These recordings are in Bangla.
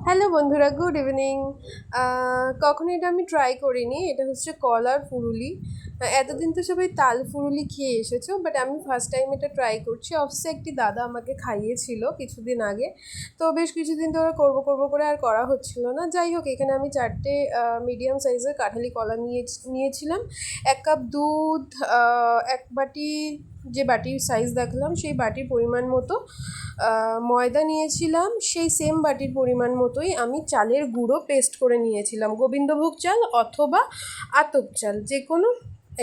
হ্যালো বন্ধুরা, গুড ইভিনিং। কখনো এটা আমি ট্রাই করিনি। এটা হচ্ছে কলার ফুরুলি। এতদিন তো সবাই তাল ফুরুলি খেয়ে এসেছো, বাট আমি ফার্স্ট টাইম এটা ট্রাই করছি। অফিসে একটি দাদা আমাকে খাইয়েছিল কিছুদিন আগে। তো বেশ কিছুদিন ধরে করবো করবো করে আর করা হচ্ছিল না। যাই হোক, এখানে আমি 4টে মিডিয়াম সাইজের কাঁঠালি কলা নিয়েছিলাম। 1 কাপ দুধ, 1 বাটি, যে বাটির সাইজ দেখলাম সেই বাটির পরিমাণ মতো ময়দা নিয়েছিলাম। সেই সেম বাটির পরিমাণ মতোই আমি চালের গুঁড়ো পেস্ট করে নিয়েছিলাম। গোবিন্দভোগ চাল অথবা আতপ চাল, যে কোনো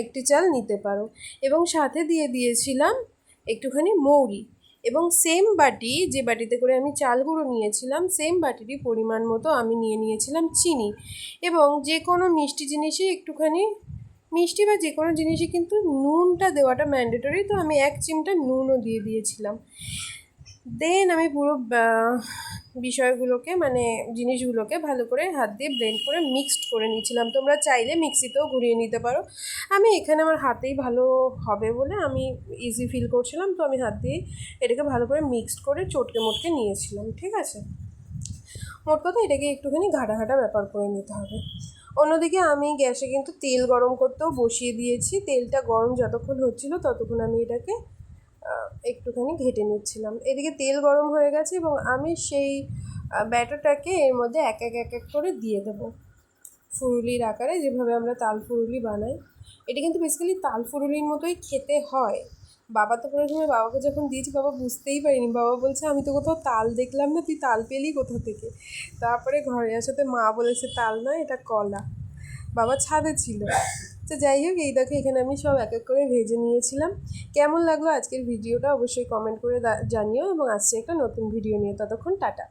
একটি চাল নিতে পারো। এবং সাথে দিয়ে দিয়েছিলাম একটুখানি মৌরি। এবং সেম বাটি, যে বাটিতে করে আমি চাল গুঁড়ো নিয়েছিলাম, সেম বাটিরই পরিমাণ মতো আমি নিয়েছিলাম চিনি। এবং যে কোনো মিষ্টি জিনিসে একটুখানি মিষ্টি বা যে কোনো জিনিসে কিন্তু নুনটা দেওয়াটা ম্যান্ডেটরি, তো আমি 1 চিমটা নুনও দিয়ে দিয়েছিলাম। দেন আমি পুরো বিষয়গুলোকে, মানে জিনিসগুলোকে ভালো করে হাত দিয়ে ব্লেন্ড করে মিক্সড করে নিয়েছিলাম। তোমরা চাইলে মিক্সিতেও ঘুরিয়ে নিতে পারো। আমি এখানে আমার হাতেই ভালো হবে বলে আমি ইজি ফিল করছিলাম, তো আমি হাত দিয়ে এটাকে ভালো করে মিক্সড করে চটকে মটকে নিয়েছিলাম। ঠিক আছে, মোট কথা এটাকে একটুখানি ঘাটা ঘাটা ব্যাপার করে নিতে হবে। অন্যদিকে আমি গ্যাসে কিন্তু তেল গরম করতেও বসিয়ে দিয়েছি। তেলটা গরম যতক্ষণ হচ্ছিল ততক্ষণ আমি এটাকে একটুখানি ঘেটে নিচ্ছিলাম। এদিকে তেল গরম হয়ে গেছে এবং আমি সেই ব্যাটারটাকে এর মধ্যে এক এক এক এক করে দিয়ে দেবো ফুরুলির আকারে, যেভাবে আমরা তাল ফুরুলি বানাই। এটা কিন্তু বেসিক্যালি তাল ফুরুলির মতোই খেতে হয়। বাবা তো প্রথমে, বাবাকে যখন দিয়েছি বাবা বুঝতেই পারিনি। বাবা বলছে, আমি তো কোথাও তাল দেখলাম না, তুই তাল পেলি কোথা থেকে? তারপরে ঘরে আসাতে মা বলেছে তাল নয়, এটা কলা। বাবা ছাদে ছিল। তো যাই হোক, এই দেখো এখানে আমি সব এক এক করে ভেজে নিয়েছিলাম। কেমন লাগলো আজকের ভিডিওটা অবশ্যই কমেন্ট করে জানিও, এবং আসছে একটা নতুন ভিডিও নিয়ে। ততক্ষণ টাটা।